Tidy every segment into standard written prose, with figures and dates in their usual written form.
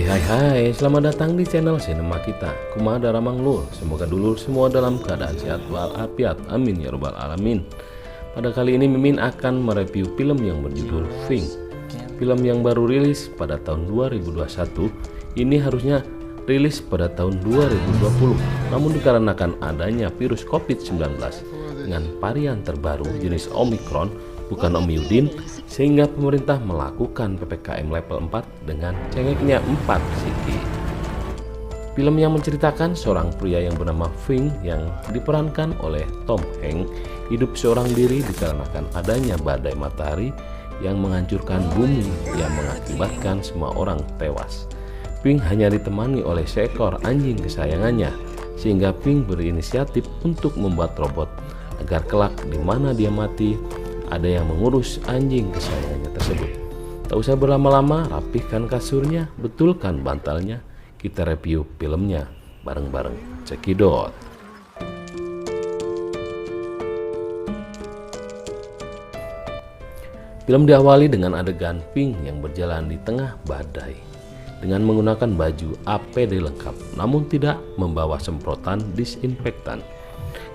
Hai, selamat datang di channel Sinema kita. Kumaha daramang lur, semoga dulur semua dalam keadaan sehat walafiat. Amin ya robbal alamin. Pada kali ini Mimin akan mereview film yang berjudul Pink. Film yang baru rilis pada tahun 2021. Ini harusnya rilis pada tahun 2020. Namun dikarenakan adanya virus COVID-19 dengan varian terbaru jenis Omicron, bukan Om Yudin, sehingga pemerintah melakukan PPKM level 4 dengan cengeknya 4 siki. Film yang menceritakan seorang pria yang bernama Pink yang diperankan oleh Tom Hanks hidup seorang diri dikarenakan adanya badai matahari yang menghancurkan bumi yang mengakibatkan semua orang tewas. Pink hanya ditemani oleh seekor anjing kesayangannya, sehingga Pink berinisiatif untuk membuat robot agar kelak di mana dia mati ada yang mengurus anjing kesayangannya tersebut. Tak usah berlama-lama, rapihkan kasurnya, betulkan bantalnya, kita review filmnya bareng-bareng. Cekidot. Film diawali dengan adegan Pink yang berjalan di tengah badai dengan menggunakan baju APD lengkap, namun tidak membawa semprotan disinfektan.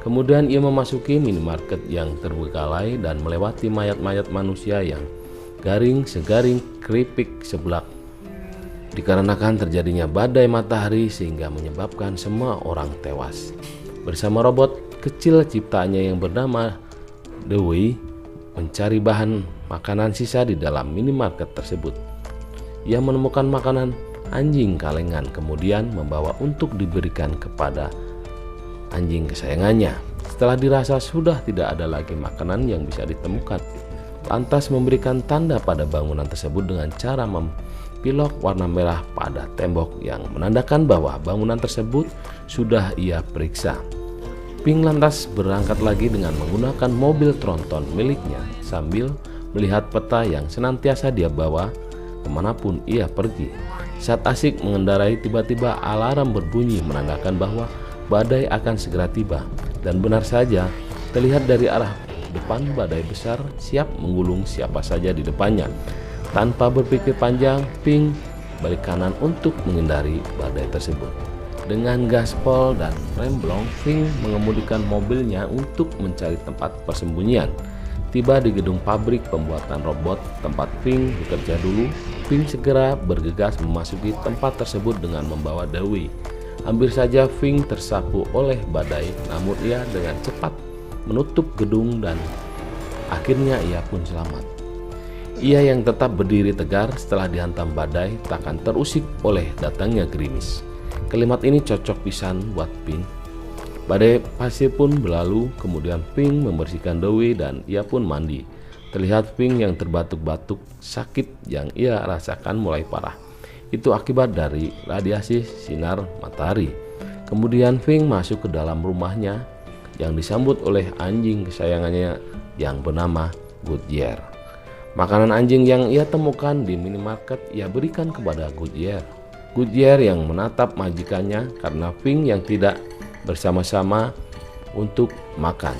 Kemudian ia memasuki minimarket yang terbengkalai dan melewati mayat-mayat manusia yang garing segaring keripik seblak. Dikarenakan terjadinya badai matahari sehingga menyebabkan semua orang tewas. Bersama robot kecil ciptaannya yang bernama Dewey mencari bahan makanan sisa di dalam minimarket tersebut. Ia menemukan makanan anjing kalengan kemudian membawa untuk diberikan kepada anjing kesayangannya. Setelah dirasa sudah tidak ada lagi makanan yang bisa ditemukan, lantas memberikan tanda pada bangunan tersebut dengan cara mempilok warna merah pada tembok yang menandakan bahwa bangunan tersebut sudah ia periksa. Pink lantas berangkat lagi dengan menggunakan mobil tronton miliknya sambil melihat peta yang senantiasa dia bawa kemanapun ia pergi. Saat asik mengendarai, tiba-tiba alarm berbunyi menandakan bahwa badai akan segera tiba, dan benar saja terlihat dari arah depan badai besar siap menggulung siapa saja di depannya. Tanpa berpikir panjang, Pink balik kanan untuk menghindari badai tersebut. Dengan gaspol dan remblong, Pink mengemudikan mobilnya untuk mencari tempat persembunyian. Tiba di gedung pabrik pembuatan robot tempat Pink bekerja dulu, Pink segera bergegas memasuki tempat tersebut dengan membawa Dewi. Hampir saja Pink tersapu oleh badai, namun ia dengan cepat menutup gedung dan akhirnya ia pun selamat. Ia yang tetap berdiri tegar setelah dihantam badai takkan terusik oleh datangnya gerimis. Kalimat ini cocok pisan buat Pink. Badai pasir pun berlalu, kemudian Pink membersihkan Dewi dan ia pun mandi. Terlihat Pink yang terbatuk-batuk, sakit yang ia rasakan mulai parah. Itu akibat dari radiasi sinar matahari. Kemudian Pink masuk ke dalam rumahnya yang disambut oleh anjing kesayangannya yang bernama Goodyear. Makanan anjing yang ia temukan di minimarket ia berikan kepada Goodyear. Goodyear yang menatap majikannya karena Pink yang tidak bersama-sama untuk makan.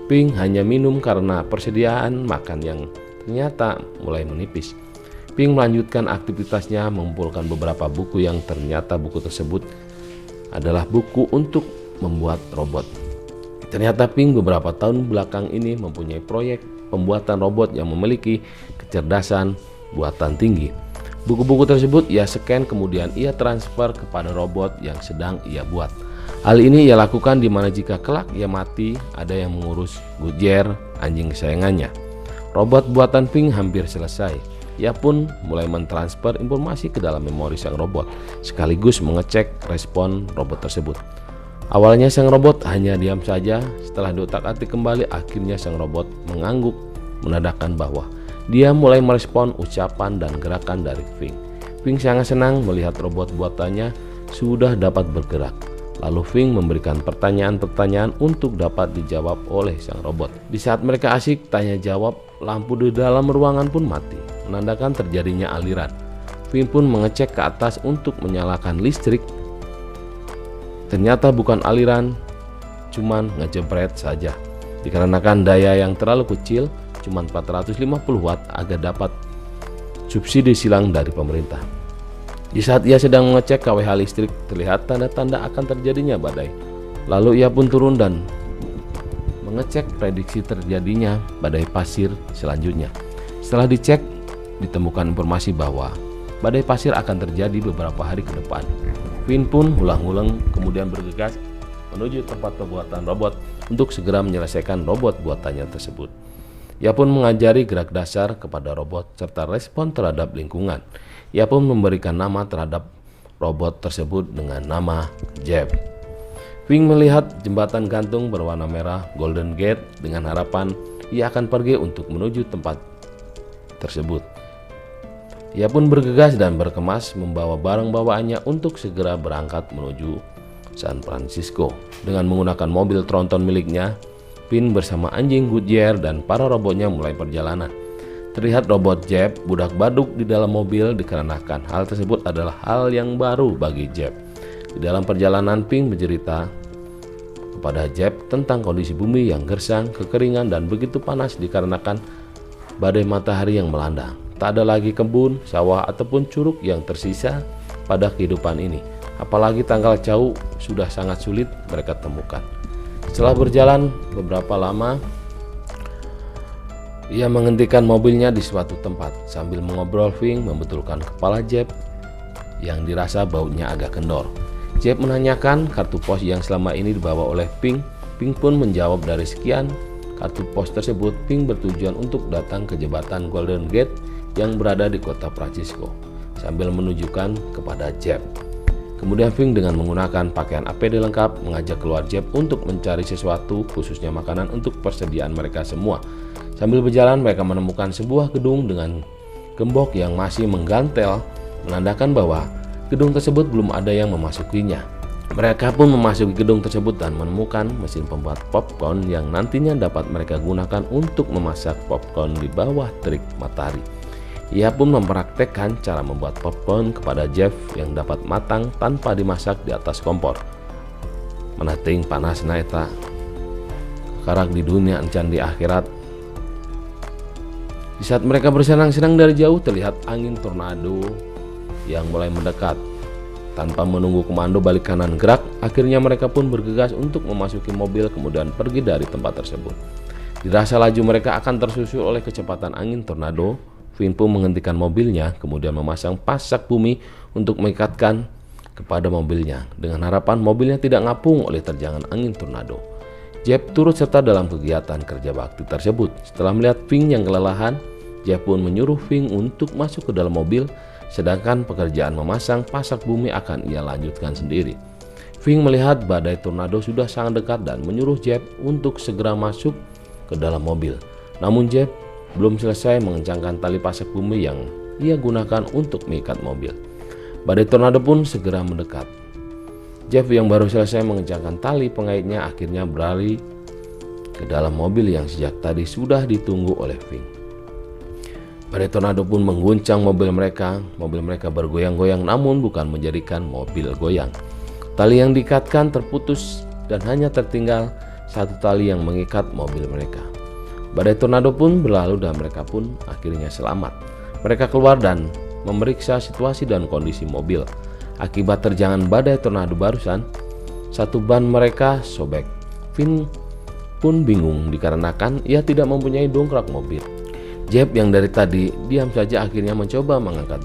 Pink hanya minum karena persediaan makan yang ternyata mulai menipis. Pink melanjutkan aktivitasnya mengumpulkan beberapa buku yang ternyata buku tersebut adalah buku untuk membuat robot. Ternyata Pink beberapa tahun belakang ini mempunyai proyek pembuatan robot yang memiliki kecerdasan buatan tinggi. Buku-buku tersebut ia scan kemudian ia transfer kepada robot yang sedang ia buat. Hal ini ia lakukan di mana jika kelak ia mati ada yang mengurus Goodyear, anjing kesayangannya. Robot buatan Pink hampir selesai. Ia pun mulai mentransfer informasi ke dalam memori sang robot, sekaligus mengecek respon robot tersebut. Awalnya sang robot hanya diam saja, setelah diotak-atik kembali akhirnya sang robot mengangguk menandakan bahwa dia mulai merespon ucapan dan gerakan dari Pink. Pink sangat senang melihat robot buatannya sudah dapat bergerak. Lalu Pink memberikan pertanyaan-pertanyaan untuk dapat dijawab oleh sang robot. Di saat mereka asik tanya jawab, lampu di dalam ruangan pun mati, menandakan terjadinya aliran. Pink pun mengecek ke atas untuk menyalakan listrik. Ternyata bukan aliran, cuman ngejebret saja. Dikarenakan daya yang terlalu kecil, cuma 450 watt agar dapat subsidi silang dari pemerintah. Di saat ia sedang mengecek KWH listrik, terlihat tanda-tanda akan terjadinya badai. Lalu ia pun turun dan mengecek prediksi terjadinya badai pasir selanjutnya. Setelah dicek, ditemukan informasi bahwa badai pasir akan terjadi beberapa hari ke depan. Finn pun ulang-ulang kemudian bergegas menuju tempat pembuatan robot untuk segera menyelesaikan robot buatannya tersebut. Ia pun mengajari gerak dasar kepada robot serta respon terhadap lingkungan. Ia pun memberikan nama terhadap robot tersebut dengan nama Jeff. Finn melihat jembatan gantung berwarna merah Golden Gate dengan harapan ia akan pergi untuk menuju tempat tersebut. Ia pun bergegas dan berkemas membawa barang bawaannya untuk segera berangkat menuju San Francisco. Dengan menggunakan mobil tronton miliknya, Finn bersama anjing Goodyear dan para robotnya mulai perjalanan. Terlihat robot Jeff budak baduk di dalam mobil dikarenakan hal tersebut adalah hal yang baru bagi Jeff. Di dalam perjalanan, Finn bercerita kepada Jeff tentang kondisi bumi yang gersang, kekeringan, dan begitu panas dikarenakan badai matahari yang melanda. Tak ada lagi kebun, sawah, ataupun curug yang tersisa pada kehidupan ini. Apalagi tanggal jauh sudah sangat sulit mereka temukan. Setelah berjalan beberapa lama, ia menghentikan mobilnya di suatu tempat. Sambil mengobrol, Finn membetulkan kepala Jeff yang dirasa baunya agak kendor. Jeff menanyakan kartu pos yang selama ini dibawa oleh Finn. Finn pun menjawab dari sekian kartu pos tersebut, Finn bertujuan untuk datang ke jembatan Golden Gate yang berada di kota Francisco sambil menunjukkan kepada Jeff. Kemudian Finn dengan menggunakan pakaian APD lengkap mengajak keluar Jeff untuk mencari sesuatu, khususnya makanan untuk persediaan mereka semua. Sambil berjalan mereka menemukan sebuah gedung dengan gembok yang masih menggantel, menandakan bahwa gedung tersebut belum ada yang memasukinya. Mereka pun memasuki gedung tersebut dan menemukan mesin pembuat popcorn yang nantinya dapat mereka gunakan untuk memasak popcorn di bawah terik matahari. Ia pun mempraktekkan cara membuat popcorn kepada Jeff yang dapat matang tanpa dimasak di atas kompor. Menating panas naeta karak di dunia encan di akhirat. Di saat mereka bersenang-senang dari jauh, terlihat angin tornado yang mulai mendekat. Tanpa menunggu komando balik kanan gerak, akhirnya mereka pun bergegas untuk memasuki mobil kemudian pergi dari tempat tersebut. Dirasa laju mereka akan tersusul oleh kecepatan angin tornado. Finn pun menghentikan mobilnya kemudian memasang pasak bumi untuk mengikatkan kepada mobilnya dengan harapan mobilnya tidak ngapung oleh terjangan angin tornado. Jeff turut serta dalam kegiatan kerja bakti tersebut. Setelah melihat Finn yang kelelahan, Jeff pun menyuruh Finn untuk masuk ke dalam mobil, sedangkan pekerjaan memasang pasak bumi akan ia lanjutkan sendiri. Finn melihat badai tornado sudah sangat dekat dan menyuruh Jeff untuk segera masuk ke dalam mobil. Namun Jeff belum selesai mengencangkan tali pasak bumi yang ia gunakan untuk mengikat mobil. Badai tornado pun segera mendekat. Jeff yang baru selesai mengencangkan tali pengaitnya akhirnya berlari ke dalam mobil yang sejak tadi sudah ditunggu oleh Finn. Badai tornado pun mengguncang mobil mereka. Mobil mereka bergoyang-goyang namun bukan menjadikan mobil goyang. Tali yang diikatkan terputus dan hanya tertinggal satu tali yang mengikat mobil mereka. Badai tornado pun berlalu dan mereka pun akhirnya selamat. Mereka keluar dan memeriksa situasi dan kondisi mobil. Akibat terjangan badai tornado barusan, satu ban mereka sobek. Finn pun bingung dikarenakan ia tidak mempunyai dongkrak mobil. Jeff yang dari tadi diam saja akhirnya mencoba mengangkat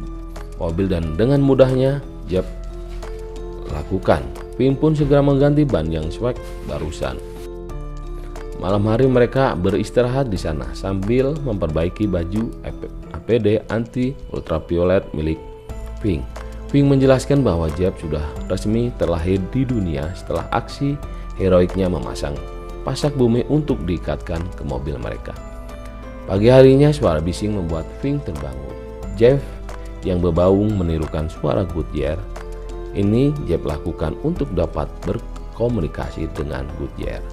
mobil dan dengan mudahnya Jeff lakukan. Finn pun segera mengganti ban yang sobek barusan. Malam hari mereka beristirahat di sana sambil memperbaiki baju APD anti ultraviolet milik Finn. Finn menjelaskan bahwa Jeff sudah resmi terlahir di dunia setelah aksi heroiknya memasang pasak bumi untuk diikatkan ke mobil mereka. Pagi harinya suara bising membuat Finn terbangun. Jeff yang berbaung menirukan suara Goodyear. Ini Jeff lakukan untuk dapat berkomunikasi dengan Goodyear.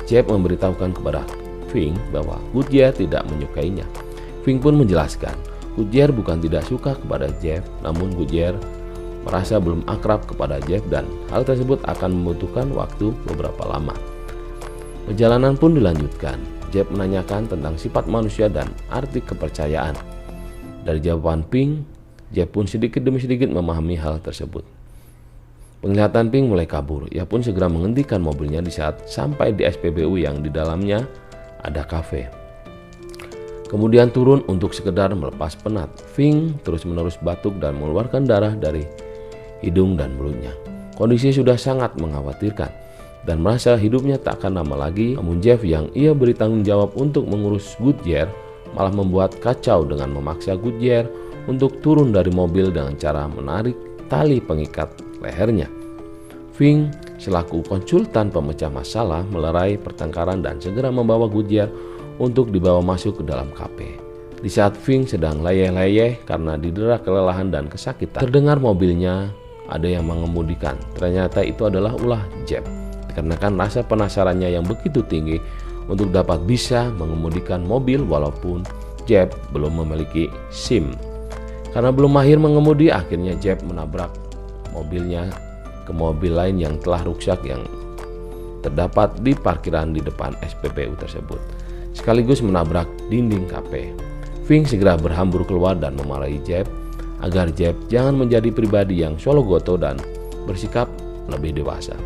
Jeff memberitahukan kepada Finn bahwa Goodyear tidak menyukainya. Finn pun menjelaskan, Goodyear bukan tidak suka kepada Jeff, namun Goodyear merasa belum akrab kepada Jeff dan hal tersebut akan membutuhkan waktu beberapa lama. Perjalanan pun dilanjutkan. Jeff menanyakan tentang sifat manusia dan arti kepercayaan. Dari jawaban Finn, Jeff pun sedikit demi sedikit memahami hal tersebut. Penglihatan Pink mulai kabur. Ia pun segera menghentikan mobilnya di saat sampai di SPBU yang di dalamnya ada kafe. Kemudian turun untuk sekedar melepas penat. Pink terus-menerus batuk dan mengeluarkan darah dari hidung dan mulutnya. Kondisi sudah sangat mengkhawatirkan dan merasa hidupnya tak akan lama lagi. Namun Jeff yang ia beri tanggung jawab untuk mengurus Goodyear malah membuat kacau dengan memaksa Goodyear untuk turun dari mobil dengan cara menarik tali pengikat lehernya. Fink selaku konsultan pemecah masalah melerai pertengkaran dan segera membawa Goodyear untuk dibawa masuk ke dalam kafe. Di saat Fink sedang leyeh-leyeh karena didera kelelahan dan kesakitan, terdengar mobilnya ada yang mengemudikan. Ternyata itu adalah ulah Jeff. Dikarenakan rasa penasarannya yang begitu tinggi untuk dapat bisa mengemudikan mobil walaupun Jeff belum memiliki SIM. Karena belum mahir mengemudi, akhirnya Jeff menabrak mobilnya ke mobil lain yang telah rusak yang terdapat di parkiran di depan SPBU tersebut, sekaligus menabrak dinding kafe. Fink segera berhambur keluar dan memarahi Jeff agar Jeff jangan menjadi pribadi yang sologoto dan bersikap lebih dewasa.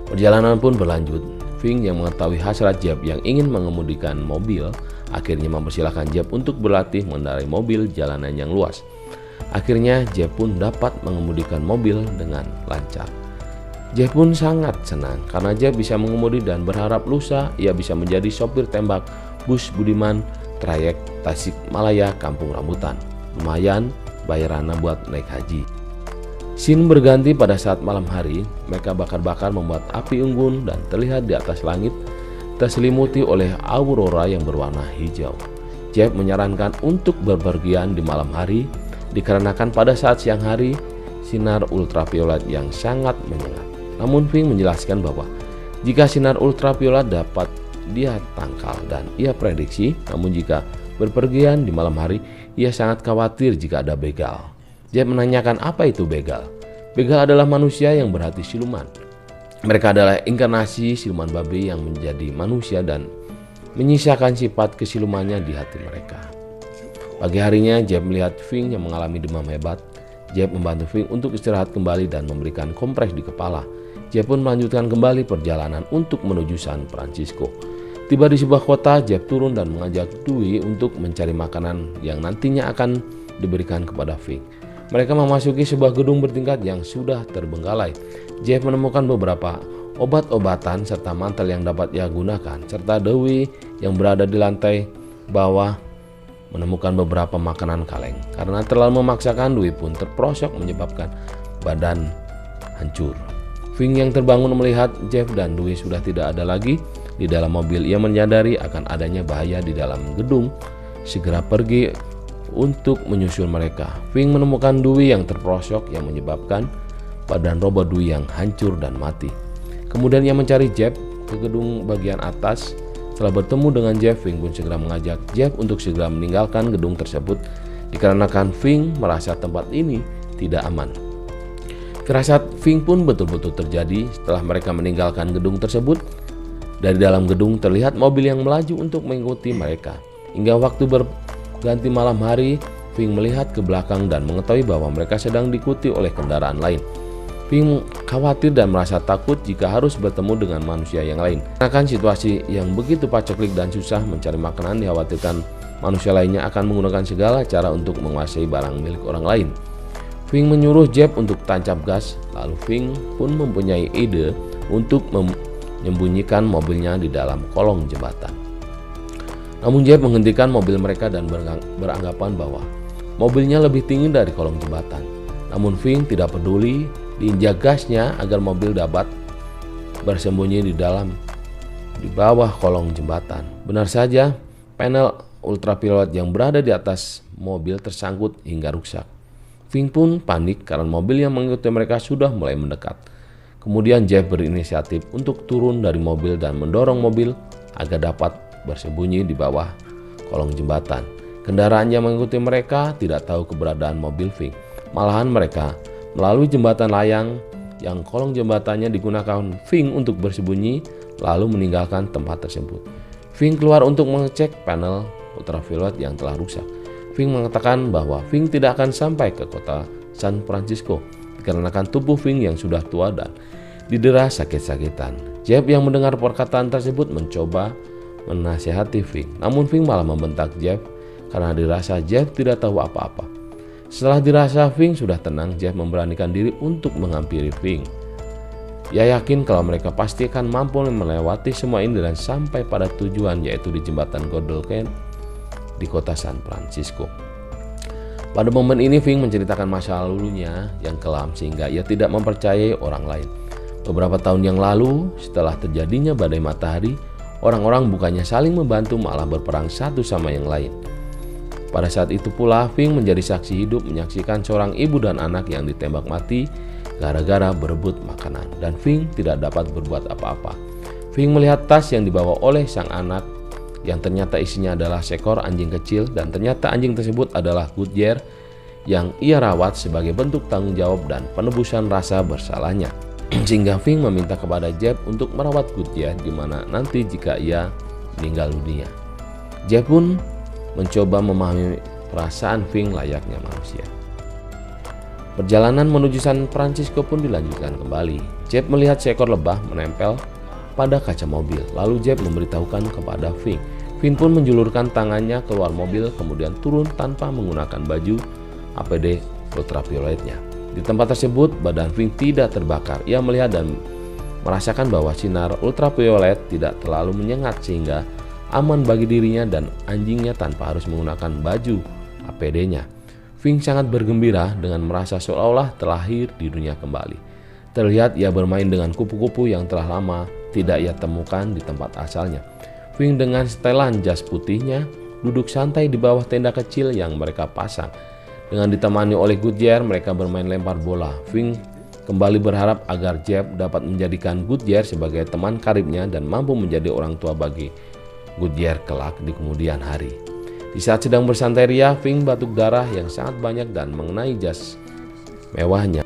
Perjalanan pun berlanjut. Fink yang mengetahui hasrat Jeff yang ingin mengemudikan mobil akhirnya mempersilahkan Jeff untuk berlatih mengendarai mobil jalanan yang luas. Akhirnya Jeff pun dapat mengemudikan mobil dengan lancar. Jeff pun sangat senang karena Jeff bisa mengemudi dan berharap lusa ia bisa menjadi sopir tembak bus Budiman trayek Tasikmalaya Kampung Rambutan. Lumayan bayarannya buat naik haji. Scene berganti pada saat malam hari. Mereka bakar-bakar membuat api unggun dan terlihat di atas langit terselimuti oleh aurora yang berwarna hijau. Jeff menyarankan untuk berpergian di malam hari dikarenakan pada saat siang hari sinar ultraviolet yang sangat menyengat. Namun Fink menjelaskan bahwa jika sinar ultraviolet dapat dia tangkal dan ia prediksi, namun jika berpergian di malam hari ia sangat khawatir jika ada begal. Jeff menanyakan apa itu begal. Begal adalah manusia yang berhati siluman. Mereka adalah inkarnasi siluman babi yang menjadi manusia dan menyisakan sifat kesilumannya di hati mereka. Pagi harinya Jeff melihat Fink yang mengalami demam hebat. Jeff membantu Fink untuk istirahat kembali dan memberikan kompres di kepala. Jeff pun melanjutkan kembali perjalanan untuk menuju San Francisco. Tiba di sebuah kota, Jeff turun dan mengajak Dewey untuk mencari makanan yang nantinya akan diberikan kepada Fink. Mereka memasuki sebuah gedung bertingkat yang sudah terbengkalai. Jeff menemukan beberapa obat-obatan serta mantel yang dapat ia gunakan, serta Dewey yang berada di lantai bawah menemukan beberapa makanan kaleng. Karena terlalu memaksakan, Dewey pun terperosok menyebabkan badan hancur. Fink yang terbangun melihat Jeff dan Dewey sudah tidak ada lagi di dalam mobil. Ia menyadari akan adanya bahaya di dalam gedung, segera pergi untuk menyusul mereka. Fink menemukan Dewey yang terperosok yang menyebabkan badan robot Dewey yang hancur dan mati. Kemudian ia mencari Jeff ke gedung bagian atas. Setelah bertemu dengan Jeff, Fink pun segera mengajak Jeff untuk segera meninggalkan gedung tersebut dikarenakan Fink merasa tempat ini tidak aman. Firasat Fink pun betul-betul terjadi setelah mereka meninggalkan gedung tersebut. Dari dalam gedung terlihat mobil yang melaju untuk mengikuti mereka. Hingga waktu berganti malam hari, Fink melihat ke belakang dan mengetahui bahwa mereka sedang diikuti oleh kendaraan lain. Fink khawatir dan merasa takut jika harus bertemu dengan manusia yang lain. Karena situasi yang begitu paceklik dan susah mencari makanan, dikhawatirkan manusia lainnya akan menggunakan segala cara untuk menguasai barang milik orang lain. Fink menyuruh Jeff untuk tancap gas, lalu Fink pun mempunyai ide untuk menyembunyikan mobilnya di dalam kolong jembatan. Namun Jeff menghentikan mobil mereka dan beranggapan bahwa mobilnya lebih tinggi dari kolong jembatan. Namun Fink tidak peduli, diinjak gasnya agar mobil dapat bersembunyi di bawah kolong jembatan. Benar saja, panel ultraviolet yang berada di atas mobil tersangkut hingga rusak. Fink pun panik karena mobil yang mengikuti mereka sudah mulai mendekat. Kemudian Jeff berinisiatif untuk turun dari mobil dan mendorong mobil agar dapat bersembunyi di bawah kolong jembatan. Kendaraan yang mengikuti mereka tidak tahu keberadaan mobil Fink. Malahan mereka melalui jembatan layang yang kolong jembatannya digunakan Fink untuk bersembunyi lalu meninggalkan tempat tersebut. Fink keluar untuk mengecek panel ultraviolet yang telah rusak. Fing mengatakan bahwa Fing tidak akan sampai ke kota San Francisco dikarenakan tubuh Fing yang sudah tua dan didera sakit-sakitan. Jeff yang mendengar perkataan tersebut mencoba menasihati Fing, namun Fing malah membentak Jeff karena dirasa Jeff tidak tahu apa-apa. Setelah dirasa Fing sudah tenang, Jeff memberanikan diri untuk menghampiri Fing. Ia yakin kalau mereka pasti akan mampu melewati semua ini dan sampai pada tujuan, yaitu di jembatan Golden Gate di kota San Francisco. Pada momen ini Fing menceritakan masa lalunya yang kelam sehingga ia tidak mempercayai orang lain. Beberapa tahun yang lalu, setelah terjadinya badai matahari, orang-orang bukannya saling membantu malah berperang satu sama yang lain. Pada saat itu pula Fing menjadi saksi hidup menyaksikan seorang ibu dan anak yang ditembak mati gara-gara berebut makanan, dan Fing tidak dapat berbuat apa-apa. Fing melihat tas yang dibawa oleh sang anak yang ternyata isinya adalah seekor anjing kecil, dan ternyata anjing tersebut adalah Goodyear yang ia rawat sebagai bentuk tanggung jawab dan penebusan rasa bersalahnya. Sehingga Fing meminta kepada Jeff untuk merawat Goodyear di mana nanti jika ia meninggal dunia. Jeff pun mencoba memahami perasaan Fing layaknya manusia. Perjalanan menuju San Francisco pun dilanjutkan kembali. Jeff melihat seekor lebah menempel pada kaca mobil. Lalu Jeff memberitahukan kepada Fing. Fing pun menjulurkan tangannya keluar mobil kemudian turun tanpa menggunakan baju APD ultravioletnya. Di tempat tersebut badan Fing tidak terbakar. Ia melihat dan merasakan bahwa sinar ultraviolet tidak terlalu menyengat sehingga aman bagi dirinya dan anjingnya tanpa harus menggunakan baju APD-nya. Fing sangat bergembira dengan merasa seolah-olah terlahir di dunia kembali. Terlihat ia bermain dengan kupu-kupu yang telah lama tidak ia temukan di tempat asalnya. Fing dengan setelan jas putihnya duduk santai di bawah tenda kecil yang mereka pasang. Dengan ditemani oleh Goodyear, mereka bermain lempar bola. Fing kembali berharap agar Jeff dapat menjadikan Goodyear sebagai teman karibnya dan mampu menjadi orang tua bagi Goodyear kelak di kemudian hari. Di saat sedang bersantai ria, Fing batuk darah yang sangat banyak dan mengenai jas mewahnya.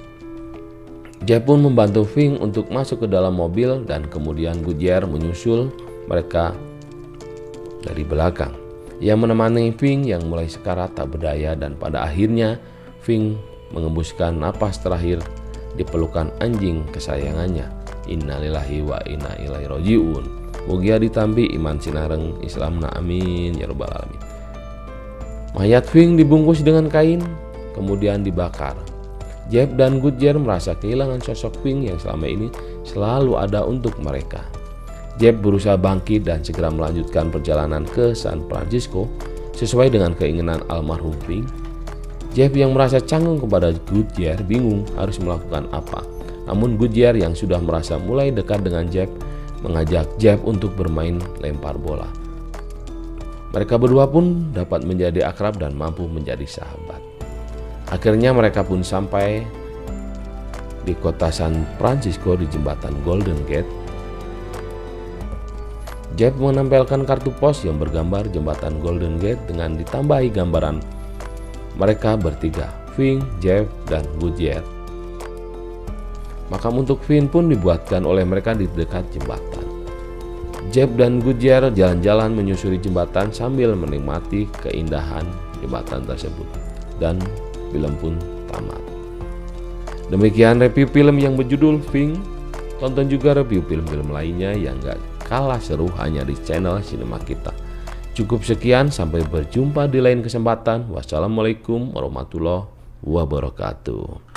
Jeff pun membantu Fing untuk masuk ke dalam mobil dan kemudian Goodyear menyusul mereka dari belakang. Ia menemani Fing yang mulai sekarat tak berdaya dan pada akhirnya Fing mengembuskan napas terakhir di pelukan anjing kesayangannya. Innalillahi wa inna ilaihi rajiun. Mugia ditampi iman sinareng Islamna amin ya rabbal alamin. Mayat Fing dibungkus dengan kain, kemudian dibakar. Jeff dan Goodyear merasa kehilangan sosok Fing yang selama ini selalu ada untuk mereka. Jeff berusaha bangkit dan segera melanjutkan perjalanan ke San Francisco sesuai dengan keinginan almarhum Fing. Jeff yang merasa canggung kepada Goodyear bingung harus melakukan apa. Namun Goodyear yang sudah merasa mulai dekat dengan Jeff mengajak Jeff untuk bermain lempar bola. Mereka berdua pun dapat menjadi akrab dan mampu menjadi sahabat. Akhirnya mereka pun sampai di kota San Francisco di jembatan Golden Gate. Jeff menempelkan kartu pos yang bergambar jembatan Golden Gate dengan ditambahi gambaran mereka bertiga, Fing, Jeff, dan Goodyear. Makam untuk Fing pun dibuatkan oleh mereka di dekat jembatan. Jeff dan Goodyear jalan-jalan menyusuri jembatan sambil menikmati keindahan jembatan tersebut. Dan film pun tamat. Demikian review film yang berjudul Fing. Tonton juga review film-film lainnya yang gak kalah seru hanya di channel Sinema Kita. Cukup sekian, sampai berjumpa di lain kesempatan. Wassalamualaikum warahmatullahi wabarakatuh.